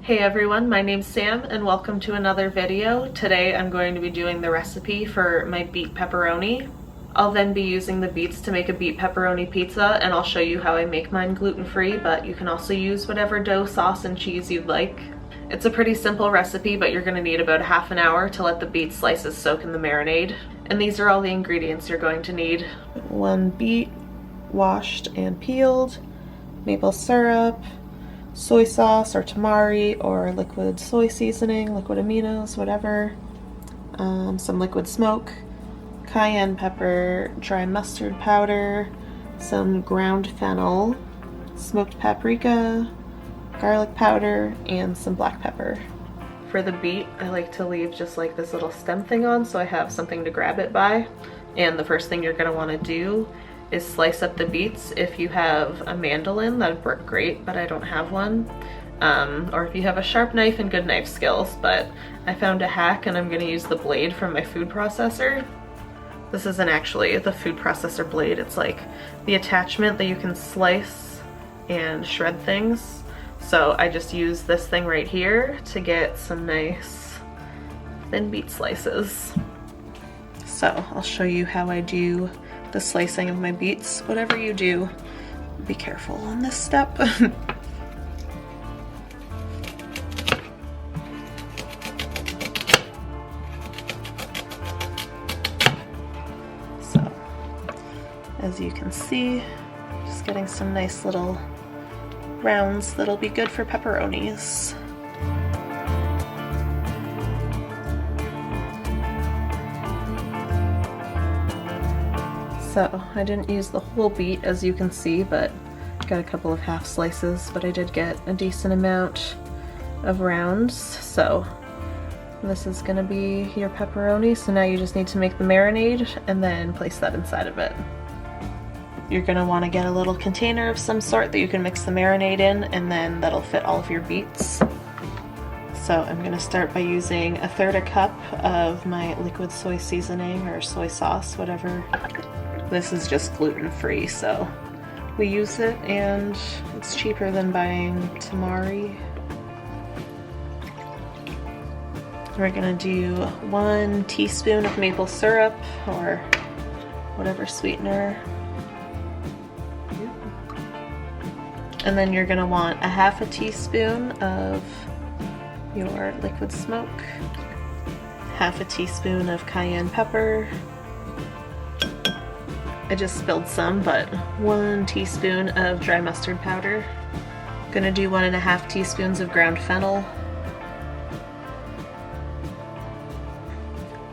Hey everyone, my name's Sam and welcome to another video. Today I'm going to be doing the recipe for my beet pepperoni. I'll then be using the beets to make a beet pepperoni pizza, and I'll show you how I make mine gluten-free, but you can also use whatever dough, sauce, and cheese you'd like. It's a pretty simple recipe, but you're going to need about half an hour to let the beet slices soak in the marinade. And these are all the ingredients you're going to need. 1 beet, washed and peeled, maple syrup, soy sauce or tamari or liquid soy seasoning, liquid aminos, whatever, some liquid smoke, cayenne pepper, dry mustard powder, some ground fennel, smoked paprika, garlic powder, and some black pepper. For the beet, I like to leave just like this little stem thing on so I have something to grab it by. And the first thing you're going to want to do is slice up the beets. If you have a mandolin, that'd work great, but I don't have one. Or if you have a sharp knife and good knife skills, but I found a hack and I'm gonna use the blade from my food processor. This isn't actually the food processor blade, it's like the attachment that you can slice and shred things. So I just use this thing right here to get some nice thin beet slices. So I'll show you how I do the slicing of my beets. Whatever you do, be careful on this step. So, as you can see, just getting some nice little rounds that'll be good for pepperonis. So I didn't use the whole beet, as you can see, but got a couple of half slices, but I did get a decent amount of rounds. So this is gonna be your pepperoni. So now you just need to make the marinade and then place that inside of it. You're gonna wanna get a little container of some sort that you can mix the marinade in, and then that'll fit all of your beets. So I'm gonna start by using 1/3 cup of my liquid soy seasoning or soy sauce, whatever. This is just gluten-free, so we use it, and it's cheaper than buying tamari. We're gonna do 1 teaspoon of maple syrup or whatever sweetener. And then you're gonna want 1/2 teaspoon of your liquid smoke, 1/2 teaspoon of cayenne pepper. I just spilled some, but 1 teaspoon of dry mustard powder. Gonna do 1.5 teaspoons of ground fennel,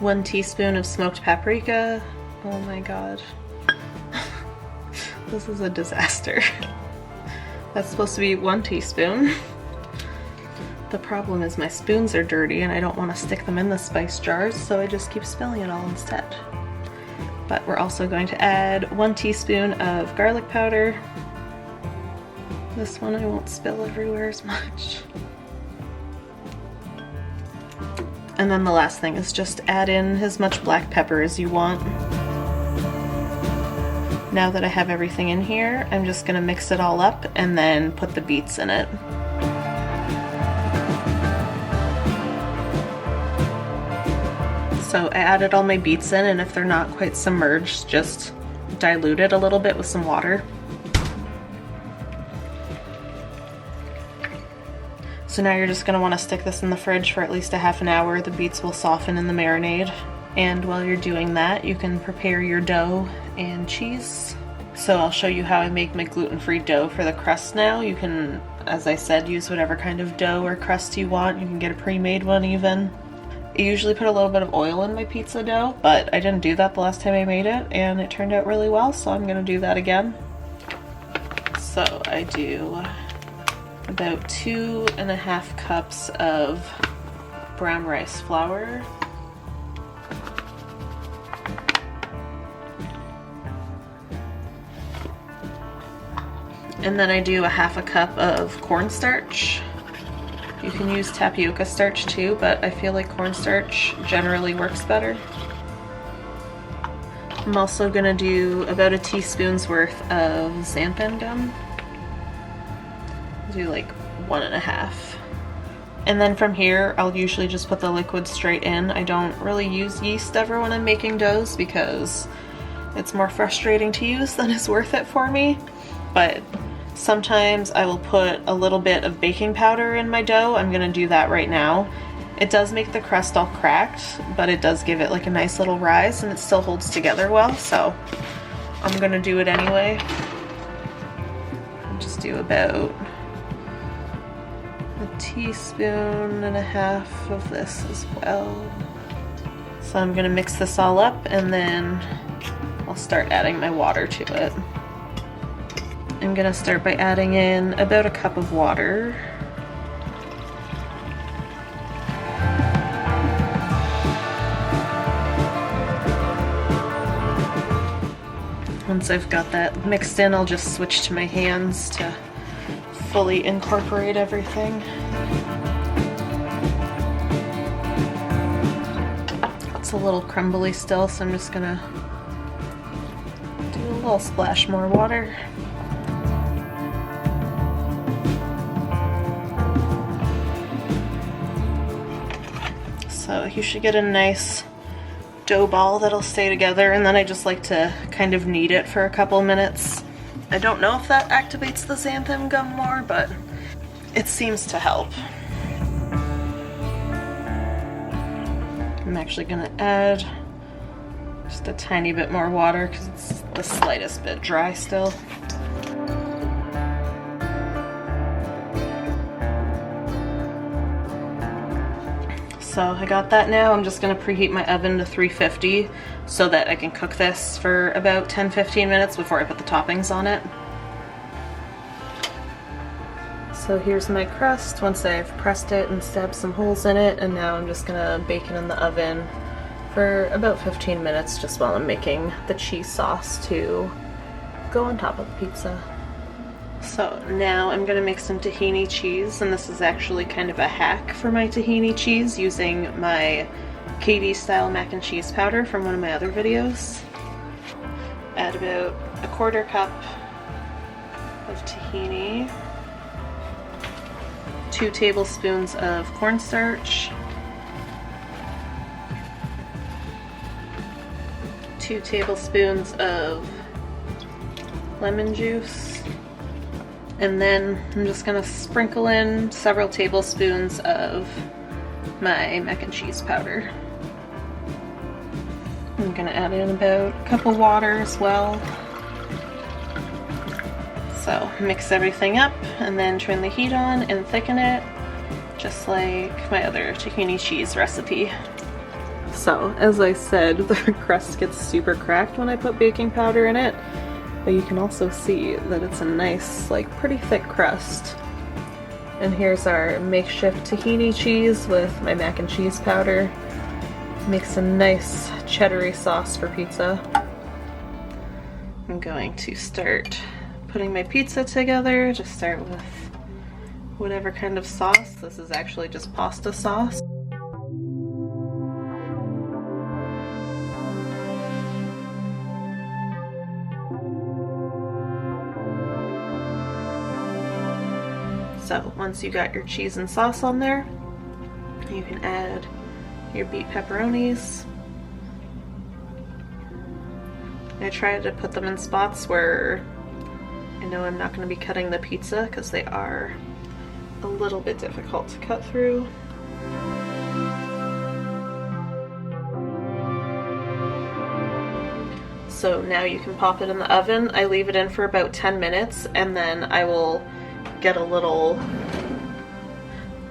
1 teaspoon of smoked paprika. Oh my god. This is a disaster. That's supposed to be 1 teaspoon. The problem is my spoons are dirty and I don't want to stick them in the spice jars, so I just keep spilling it all instead. But we're also going to add 1 teaspoon of garlic powder. This one I won't spill everywhere as much. And then the last thing is just add in as much black pepper as you want. Now that I have everything in here, I'm just gonna mix it all up and then put the beets in it. So I added all my beets in, and if they're not quite submerged, just dilute it a little bit with some water. So now you're just going to want to stick this in the fridge for at least a half an hour. The beets will soften in the marinade. And while you're doing that, you can prepare your dough and cheese. So I'll show you how I make my gluten-free dough for the crust now. You can, as I said, use whatever kind of dough or crust you want. You can get a pre-made one even. I usually put a little bit of oil in my pizza dough, but I didn't do that the last time I made it, and it turned out really well, so I'm gonna do that again. So I do about 2.5 cups of brown rice flour. And then I do 1/2 cup of cornstarch. You can use tapioca starch too, but I feel like cornstarch generally works better. I'm also gonna do about a teaspoon's worth of xanthan gum. Do like 1.5. And then from here, I'll usually just put the liquid straight in. I don't really use yeast ever when I'm making doughs because it's more frustrating to use than it's worth it for me. But sometimes I will put a little bit of baking powder in my dough. I'm gonna do that right now. It does make the crust all cracked, but it does give it like a nice little rise and it still holds together well, so I'm gonna do it anyway. I'll just do about a teaspoon and a half of this as well. So I'm gonna mix this all up and then I'll start adding my water to it. I'm gonna start by adding in about a cup of water. Once I've got that mixed in, I'll just switch to my hands to fully incorporate everything. It's a little crumbly still, so I'm just gonna do a little splash more water. So you should get a nice dough ball that'll stay together, and then I just like to kind of knead it for a couple minutes. I don't know if that activates the xanthan gum more, but it seems to help. I'm actually gonna add just a tiny bit more water because it's the slightest bit dry still. So I got that now. I'm just gonna preheat my oven to 350 so that I can cook this for about 10-15 minutes before I put the toppings on it. So here's my crust once I've pressed it and stabbed some holes in it, and now I'm just gonna bake it in the oven for about 15 minutes just while I'm making the cheese sauce to go on top of the pizza. So now I'm gonna make some tahini cheese, and this is actually kind of a hack for my tahini cheese using my Katie style mac and cheese powder from one of my other videos. Add about a 1/4 cup of tahini, 2 tablespoons of cornstarch, 2 tablespoons of lemon juice, and then I'm just gonna sprinkle in several tablespoons of my mac and cheese powder. I'm gonna add in about a cup of water as well. So mix everything up and then turn the heat on and thicken it, just like my other tahini cheese recipe. So as I said, the crust gets super cracked when I put baking powder in it. But you can also see that it's a nice, like, pretty thick crust. And here's our makeshift tahini cheese with my mac and cheese powder. Makes a nice cheddary sauce for pizza. I'm going to start putting my pizza together. Just start with whatever kind of sauce. This is actually just pasta sauce. So once you got your cheese and sauce on there, you can add your beet pepperonis. I try to put them in spots where I know I'm not going to be cutting the pizza because they are a little bit difficult to cut through. So now you can pop it in the oven. I leave it in for about 10 minutes and then I will get a little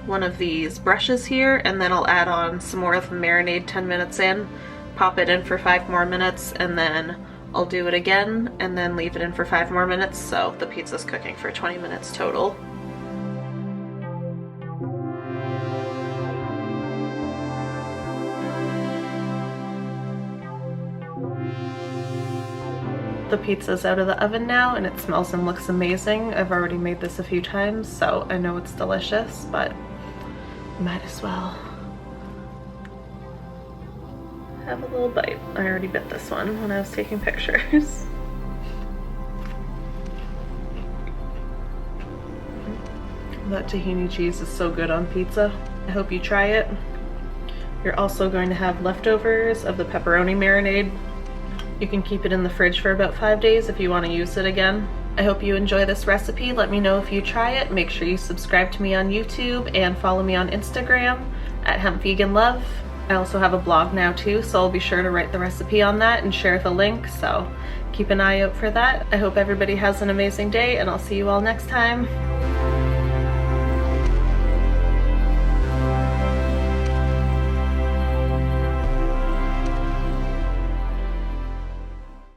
one of these brushes here, and then I'll add on some more of the marinade 10 minutes in, pop it in for 5 more minutes, and then I'll do it again and then leave it in for 5 more minutes, so the pizza's cooking for 20 minutes total. The pizza's out of the oven now and it smells and looks amazing. I've already made this a few times, so I know it's delicious, but might as well have a little bite. I already bit this one when I was taking pictures. That tahini cheese is so good on pizza. I hope you try it. You're also going to have leftovers of the pepperoni marinade. You can keep it in the fridge for about 5 days if you want to use it again. I hope you enjoy this recipe. Let me know if you try it. Make sure you subscribe to me on YouTube and follow me on Instagram at Hemp Vegan Love. I also have a blog now too, so I'll be sure to write the recipe on that and share the link, so keep an eye out for that. I hope everybody has an amazing day, and I'll see you all next time.